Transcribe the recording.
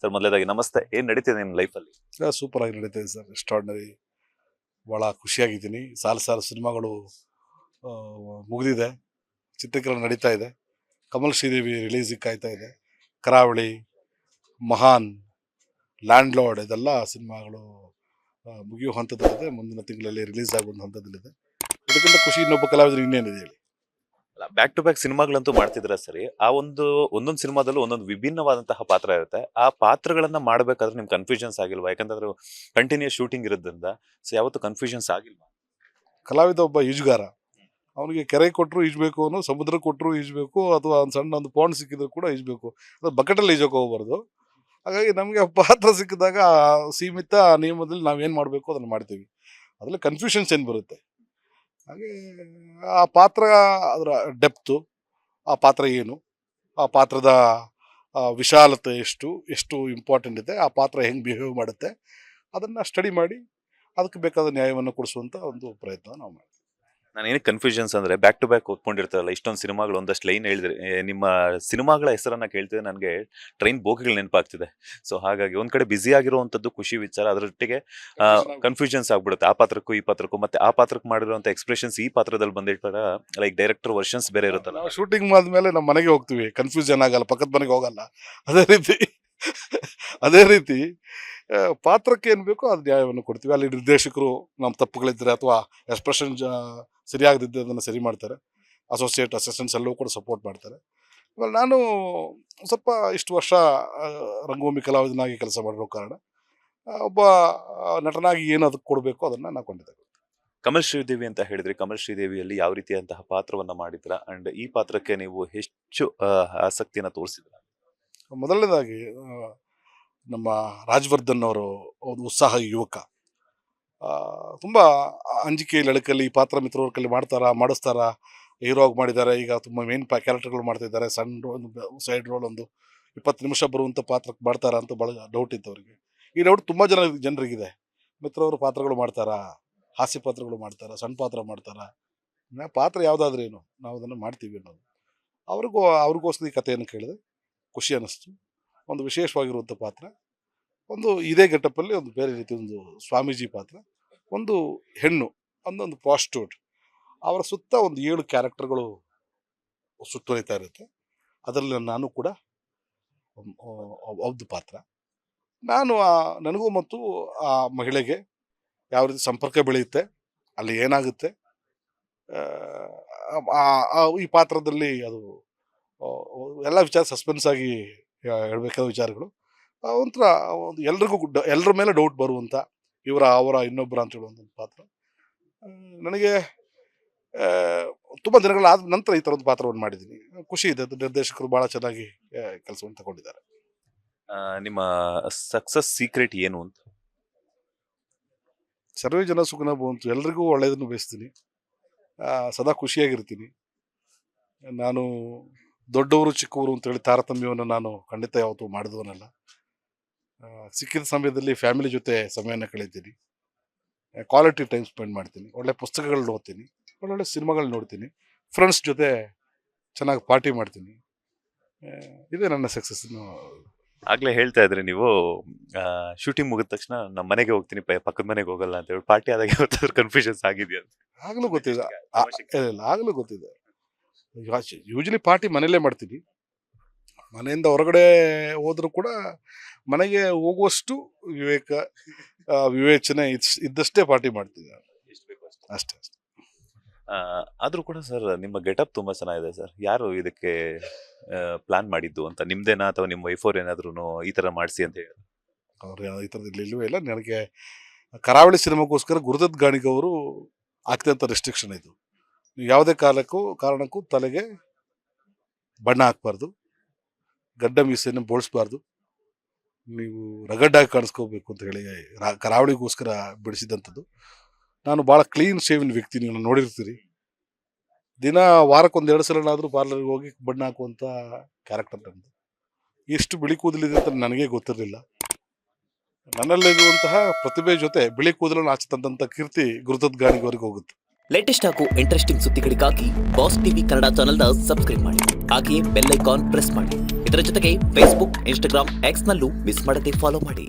Sir ಮೊದಲೇದಾಗಿ ನಮಸ್ತೆ. ಏನ್ ನಡೀತಿದೆ ನಿಮ್ಮ ಲೈಫಲ್ಲಿ? ಸೂಪರ್ ಆಗಿ ನಡೀತಿದೆ ಸರ್. ಎಕ್ಸ್ಟ್ರಾರ್ಡಿನರಿ. ಭಾಳ ಖುಷಿಯಾಗಿದ್ದೀನಿ. ಸಾಲು ಸಾಲು ಸಿನಿಮಾಗಳು ಆ, ಮುಗಿದಿದೆ. ಚಿತ್ರೀಕರಣ ನಡೀತಾ ಇದೆ. ಕಮಲ್ ಶ್ರೀದೇವಿ ರಿಲೀಸಿಗೆ ಕಾಯ್ತಾ ಇದೆ. ಕರಾವಳಿ, ಮಹಾನ್, ಲ್ಯಾಂಡ್ ಲಾರ್ಡ್ ಇದೆಲ್ಲ ಸಿನಿಮಾಗಳು ಮುಗಿಯೋ ಹಂತದಲ್ಲಿದೆ. ಮುಂದಿನ ತಿಂಗಳಲ್ಲಿ ರಿಲೀಸ್ ಆಗುವ ಹಂತದಲ್ಲಿದೆ. ಇದಕ್ಕಿಂತ ಖುಷಿ ಇನ್ನೊಬ್ಬ ಕಲಾವಿದರು ಇನ್ನೇನಿದೆ ಹೇಳಿ. ಬ್ಯಾಕ್ ಟು ಬ್ಯಾಕ್ ಸಿನಿಮಾಗಳಂತೂ ಮಾಡ್ತಿದ್ರ ಸರಿ. ಆ ಒಂದೊಂದು ಸಿನಿಮಾದಲ್ಲೂ ಒಂದೊಂದು ವಿಭಿನ್ನವಾದಂತಹ ಪಾತ್ರ ಇರುತ್ತೆ. ಆ ಪಾತ್ರಗಳನ್ನ ಮಾಡ್ಬೇಕಾದ್ರೆ ನಿಮ್ ಕನ್ಫ್ಯೂಷನ್ಸ್ ಆಗಿಲ್ವಾ? ಯಾಕಂದ್ರೆ ಕಂಟಿನ್ಯೂಸ್ ಶೂಟಿಂಗ್ ಇರೋದ್ರಿಂದ ಸೊ ಯಾವತ್ತು ಕನ್ಫ್ಯೂಷನ್ಸ್ ಆಗಿಲ್ವಾ? ಕಲಾವಿದ ಒಬ್ಬ ಈಜುಗಾರ. ಅವನಿಗೆ ಕೆರೆ ಕೊಟ್ಟರು ಈಜಬೇಕು, ಅವನು ಸಮುದ್ರ ಕೊಟ್ಟರು ಈಜಬೇಕು, ಅಥವಾ ಒಂದು ಸಣ್ಣ ಒಂದು ಪಾಂಡ್ ಸಿಕ್ಕಿದ್ರು ಕೂಡ ಈಜಬೇಕು. ಅದು ಬಕೆಟಲ್ಲಿ ಈಜೋಕೆ ಹೋಗ್ಬಾರ್ದು. ಹಾಗಾಗಿ ನಮಗೆ ಪಾತ್ರ ಸಿಕ್ಕಿದಾಗ ಸೀಮಿತ ನಿಯಮದಲ್ಲಿ ನಾವೇನು ಮಾಡಬೇಕು ಅದನ್ನು ಮಾಡ್ತೀವಿ. ಅದರಲ್ಲಿ ಕನ್ಫ್ಯೂಷನ್ಸ್ ಏನು ಬರುತ್ತೆ. ಹಾಗೆ ಆ ಪಾತ್ರ, ಅದರ ಡೆಪ್ತು, ಆ ಪಾತ್ರ ಏನು, ಆ ಪಾತ್ರದ ವಿಶಾಲತೆ ಎಷ್ಟು ಎಷ್ಟು ಇಂಪಾರ್ಟೆಂಟ್ ಇದೆ, ಆ ಪಾತ್ರ ಹೆಂಗೆ ಬಿಹೇವ್ ಮಾಡುತ್ತೆ, ಅದನ್ನು ಸ್ಟಡಿ ಮಾಡಿ ಅದಕ್ಕೆ ಬೇಕಾದ ನ್ಯಾಯವನ್ನು ಕೊಡಿಸುವಂಥ ಒಂದು ಪ್ರಯತ್ನ ನಾವು ಮಾಡ್ತೀವಿ. ನಾನು ಏನಕ್ಕೆ ಕನ್ಫ್ಯೂಷನ್ಸ್ ಅಂದ್ರೆ ಬ್ಯಾಕ್ ಟು ಬ್ಯಾಕ್ ಓದ್ಕೊಂಡಿರ್ತಾರಲ್ಲ ಇಷ್ಟೊಂದು ಸಿನಿಮಾಗಳು, ಒಂದಷ್ಟು ಲೈನ್ ಹೇಳಿದ್ರೆ ನಿಮ್ಮ ಸಿನಿಮಾಗಳ ಹೆಸರನ್ನ ಕೇಳ್ತಿದ್ರೆ ನನಗೆ ಟ್ರೈನ್ ಬೋಗಿಗಳು ನೆನಪಾಗ್ತಿದೆ. ಸೊ ಹಾಗಾಗಿ ಒಂದ್ ಕಡೆ ಬ್ಯುಸಿ ಆಗಿರುವಂತದ್ದು ಖುಷಿ ವಿಚಾರ, ಅದರೊಟ್ಟಿಗೆ ಕನ್ಫ್ಯೂಷನ್ಸ್ ಆಗ್ಬಿಡುತ್ತೆ. ಆ ಪಾತ್ರಕ್ಕೂ ಈ ಪಾತ್ರಕ್ಕೂ, ಮತ್ತೆ ಆ ಪಾತ್ರಕ್ಕೆ ಮಾಡಿರುವಂತ ಎಕ್ಸ್ಪ್ರೆಷನ್ಸ್ ಈ ಪಾತ್ರದಲ್ಲಿ ಬಂದಿರ್ತಾರ. ಲೈಕ್ ಡೈರೆಕ್ಟರ್ ವರ್ಷನ್ಸ್ ಬೇರೆ ಇರುತ್ತಲ್ಲ. ನಾವು ಶೂಟಿಂಗ್ ಆದ್ಮೇಲೆ ನಮ್ಮ ಮನೆಗೆ ಹೋಗ್ತೀವಿ, ಕನ್ಫ್ಯೂಷನ್ ಆಗಲ್ಲ, ಪಕ್ಕದ ಮನೆಗೆ ಹೋಗಲ್ಲ. ಅದೇ ರೀತಿ ಅದೇ ರೀತಿ ಪಾತ್ರಕ್ಕೆ ಏನು ಬೇಕೋ ಅದು ನ್ಯಾಯವನ್ನು ಕೊಡ್ತೀವಿ. ಅಲ್ಲಿ ನಿರ್ದೇಶಕರು ನಮ್ಮ ತಪ್ಪುಗಳಿದ್ದರೆ ಅಥವಾ ಎಕ್ಸ್ಪ್ರೆಷನ್ ಸರಿಯಾಗದಿದ್ದರೆ ಅದನ್ನು ಸರಿ ಮಾಡ್ತಾರೆ. ಅಸೋಸಿಯೇಟ್ ಅಸಿಸ್ಟೆಂಟ್ಸ್ ಎಲ್ಲವೂ ಕೂಡ ಸಪೋರ್ಟ್ ಮಾಡ್ತಾರೆ. ಆಮೇಲೆ ನಾನು ಸ್ವಲ್ಪ ಇಷ್ಟು ವರ್ಷ ರಂಗಭೂಮಿ ಕಲಾವಿದನಾಗಿ ಕೆಲಸ ಮಾಡಿರೋ ಕಾರಣ ಒಬ್ಬ ನಟನಾಗಿ ಏನು ಅದಕ್ಕೆ ಕೊಡಬೇಕು ಅದನ್ನು ನಾನು ಕೊಂಡಿದ್ದೆ. ಕಮಲ್ ಶ್ರೀದೇವಿ ಅಂತ ಹೇಳಿದ್ರಿ. ಕಮಲ್ ಶ್ರೀದೇವಿಯಲ್ಲಿ ಯಾವ ರೀತಿಯಂತಹ ಪಾತ್ರವನ್ನ ಮಾಡಿದ್ರ ಅಂಡ್ ಈ ಪಾತ್ರಕ್ಕೆ ನೀವು ಹೆಚ್ಚು ಆಸಕ್ತಿಯನ್ನ ತೋರಿಸಿದ್ರ? ಮೊದಲನೇದಾಗಿ ನಮ್ಮ ರಾಜವರ್ಧನ್ ಅವರು ಒಂದು ಉತ್ಸಾಹ ಯುವಕ. ತುಂಬ ಅಂಜಿಕೆ ಲಳಕಲ್ಲಿ ಈ ಪಾತ್ರ ಮಿತ್ರವ್ರ ಕೈಲಿ ಮಾಡಿಸ್ತಾರಾ, ಹೀರೋ ಆಗಿ ಮಾಡಿದ್ದಾರೆ. ಈಗ ತುಂಬ ಮೇನ್ ಕ್ಯಾರೆಕ್ಟರ್ಗಳು ಮಾಡ್ತಿದ್ದಾರೆ. ಸಣ್ಣ ಒಂದು ಸೈಡ್ ರೋಲ್, ಒಂದು 20 ನಿಮಿಷ ಬರುವಂಥ ಪಾತ್ರಕ್ಕೆ ಮಾಡ್ತಾರಾ ಅಂತ ಭಾಳ ಡೌಟ್ ಇತ್ತು ಅವರಿಗೆ. ಈ ಡೌಟ್ ತುಂಬ ಜನರಿಗಿದೆ. ಮಿತ್ರವರು ಪಾತ್ರಗಳು ಮಾಡ್ತಾರಾ, ಹಾಸ್ಯ ಪಾತ್ರಗಳು ಮಾಡ್ತಾರಾ, ಸಣ್ಣ ಪಾತ್ರ ಮಾಡ್ತಾರಾ, ಪಾತ್ರ ಯಾವುದಾದ್ರೇನು ನಾವು ಅದನ್ನು ಮಾಡ್ತೀವಿ ಅನ್ನೋದು. ಅವ್ರಿಗೋಸ್ಕರ ಈ ಕಥೆಯನ್ನು ಕೇಳಿದೆ. ಖುಷಿ ಅನ್ನಿಸ್ತು. ಒಂದು ವಿಶೇಷವಾಗಿರುವಂಥ ಪಾತ್ರ, ಒಂದು ಇದೇ ಗೆಟಪ್ಪಲ್ಲಿ ಒಂದು ಬೇರೆ ರೀತಿ ಒಂದು ಸ್ವಾಮೀಜಿ ಪಾತ್ರ, ಒಂದು ಹೆಣ್ಣು, ಒಂದೊಂದು ಪ್ರಾಸ್ಟಿಟ್ಯೂಟ್, ಅವರ ಸುತ್ತ ಒಂದು 7 ಕ್ಯಾರೆಕ್ಟರ್ಗಳು ಸುತ್ತುವರಿತಾ ಇರುತ್ತೆ. ಅದರಲ್ಲಿ ನಾನು ಕೂಡ ಒಂದು ಪಾತ್ರ. ನಾನು ನನಗೂ ಮತ್ತು ಆ ಮಹಿಳೆಗೆ ಯಾವ ರೀತಿ ಸಂಪರ್ಕ ಬೆಳೆಯುತ್ತೆ, ಅಲ್ಲಿ ಏನಾಗುತ್ತೆ, ಈ ಪಾತ್ರದಲ್ಲಿ ಅದು ಎಲ್ಲ ವಿಚಾರ ಸಸ್ಪೆನ್ಸ್ ಆಗಿ ಹೇಳ್ಬೇಕಾದ ವಿಚಾರಗಳು. ಒಂಥರ ಒಂದು ಎಲ್ರಿಗೂ ಎಲ್ಲರ ಮೇಲೆ ಡೌಟ್ ಬರುವಂಥ, ಅವರ ಇನ್ನೊಬ್ಬರ ಅಂತ ಹೇಳುವಂಥ ಪಾತ್ರ. ನನಗೆ ತುಂಬ ದಿನಗಳಾದ ನಂತರ ಈ ಥರದ ಪಾತ್ರವನ್ನು ಮಾಡಿದ್ದೀನಿ. ಖುಷಿ ಇದೆ. ನಿರ್ದೇಶಕರು ಭಾಳ ಚೆನ್ನಾಗಿ ಕೆಲಸವನ್ನು ತಗೊಂಡಿದ್ದಾರೆ. ನಿಮ್ಮ ಸಕ್ಸಸ್ ಸೀಕ್ರೆಟ್ ಏನು ಅಂತ? ಸರ್ವೇ ಜನ ಸುಖನ ಭವಂತು. ಎಲ್ರಿಗೂ ಒಳ್ಳೆಯದನ್ನು ಬಯಸ್ತೀನಿ. ಸದಾ ಖುಷಿಯಾಗಿರ್ತೀನಿ. ನಾನು ದೊಡ್ಡವರು ಚಿಕ್ಕವರು ಅಂತೇಳಿ ತಾರತಮ್ಯವನ್ನು ನಾನು ಖಂಡಿತ ಯಾವತ್ತೂ ಮಾಡಿದವನಲ್ಲ. ಸಿಕ್ಕಿದ ಸಮಯದಲ್ಲಿ ಫ್ಯಾಮಿಲಿ ಜೊತೆ ಸಮಯನ ಕಳೀತೀನಿ. ಕ್ವಾಲಿಟಿ ಟೈಮ್ ಸ್ಪೆಂಡ್ ಮಾಡ್ತೀನಿ. ಒಳ್ಳೆ ಪುಸ್ತಕಗಳನ್ನ ಓದ್ತೀನಿ, ಒಳ್ಳೊಳ್ಳೆ ಸಿನಿಮಾಗಳು ನೋಡ್ತೀನಿ, ಫ್ರೆಂಡ್ಸ್ ಜೊತೆ ಚೆನ್ನಾಗಿ ಪಾರ್ಟಿ ಮಾಡ್ತೀನಿ. ಇದೇ ನನ್ನ ಸಕ್ಸಸ್ಸನ್ನು. ಆಗ್ಲೇ ಹೇಳ್ತಾ ಇದ್ರಿ ನೀವು ಶೂಟಿಂಗ್ ಮುಗಿದ ತಕ್ಷಣ ನಮ್ಮ ಮನೆಗೆ ಹೋಗ್ತೀನಿ, ಪಕ್ಕದ ಮನೆಗೆ ಹೋಗಲ್ಲ ಅಂತ ಹೇಳಿ. ಪಾರ್ಟಿ ಆದಾಗ ಯಾವತ್ತಾದ್ರೂ ಕನ್ಫ್ಯೂಷನ್ಸ್ ಆಗಿದೆಯಾ? ಆಗಲೂ ಗೊತ್ತಿದೆ. ಇಲ್ಲ, ಆಗಲೂ ಗೊತ್ತಿದೆ. ಯೂಶಲಿ ಪಾರ್ಟಿ ಮನೆಯಲ್ಲೇ ಮಾಡ್ತೀನಿ. ಮನೆಯಿಂದ ಹೊರಗಡೆ ಹೋದ್ರೂ ಕೂಡ ಮನೆಗೆ ಹೋಗುವಷ್ಟು ವಿವೇಚನೆ ಇದ್ದಷ್ಟೇ ಪಾರ್ಟಿ ಮಾಡ್ತೀನಿ ಅಷ್ಟೇ. ಆದ್ರೂ ಕೂಡ ಸರ್ ನಿಮ್ಮ ಗೆಟಪ್ ತುಂಬಾ ಚೆನ್ನಾಗಿದೆ ಸರ್. ಯಾರು ಇದಕ್ಕೆ ಪ್ಲಾನ್ ಮಾಡಿದ್ದು ಅಂತ? ನಿಮ್ದೇನಾ ಅಥವಾ ನಿಮ್ಮ ವೈಫ್ ಅವ್ರು ಏನಾದ್ರು ಈ ತರ ಮಾಡಿಸಿ ಅಂತ ಹೇಳಿ? ಅವ್ರು ಈ ಥರದ್ದು ಇಲ್ಲವೇ ಇಲ್ಲ. ನನಗೆ ಕರಾವಳಿ ಸಿನಿಮಾಗೋಸ್ಕರ ಗುರುದತ್ ಗಾಣಿಗ ಅವರು ಆಗ್ತಿದ್ದಂಥ ರೆಸ್ಟ್ರಿಕ್ಷನ್ ಇದು. ನೀವು ಯಾವುದೇ ಕಾರಣಕ್ಕೂ ತಲೆಗೆ ಬಣ್ಣ ಹಾಕ್ಬಾರ್ದು, ಗಡ್ಡ ಮೀಸೆಯನ್ನು ಬೋಳಿಸ್ಬಾರ್ದು, ನೀವು ರಗಡ್ಡಾಗಿ ಕಾಣಿಸ್ಕೋಬೇಕು ಅಂತ ಹೇಳಿ ಕರಾವಳಿಗೋಸ್ಕರ ಬಿಡಿಸಿದಂಥದ್ದು. ನಾನು ಭಾಳ ಕ್ಲೀನ್ ಶೇವಿನ ವ್ಯಕ್ತಿ, ನೀವು ನೋಡಿರ್ತೀರಿ. ದಿನ ವಾರಕ್ಕೆ 1-2 ಸಲನಾದರೂ ಪಾರ್ಲರ್ಗೆ ಹೋಗಿ ಬಣ್ಣ ಹಾಕುವಂಥ ಕ್ಯಾರೆಕ್ಟರ್ ನಮ್ಮದು. ಎಷ್ಟು ಬಿಳಿ ಕೂದಲಿದೆ ಅಂತ ನನಗೇ ಗೊತ್ತಿರಲಿಲ್ಲ. ನನ್ನಲ್ಲಿರುವಂತಹ ಪ್ರತಿಭೆ ಜೊತೆ ಬಿಳಿ ಕೂದಲನ್ನು ಆಚೆ ತಂದಂಥ ಕೀರ್ತಿ ಗುರುದತ್ ಗಾಣಿಗವರೆಗೆ ಹೋಗುತ್ತೆ. ಲೇಟೆಸ್ಟ್ ಹಾಗೂ ಇಂಟ್ರೆಸ್ಟಿಂಗ್ ಸುದ್ದಿಗಳಿಗಾಗಿ ಬಾಸ್ ಟಿವಿ ಕನ್ನಡ ಚಾನೆಲ್ನ ಸಬ್ಸ್ಕ್ರೈಬ್ ಮಾಡಿ. ಹಾಗೆಯೇ ಬೆಲ್ ಐಕಾನ್ ಪ್ರೆಸ್ ಮಾಡಿ. ಇದರ ಜೊತೆಗೆ ಫೇಸ್ಬುಕ್, ಇನ್ಸ್ಟಾಗ್ರಾಮ್, ಎಕ್ಸ್ ನಲ್ಲೂ ಮಿಸ್ ಮಾಡದೆ ಫಾಲೋ ಮಾಡಿ.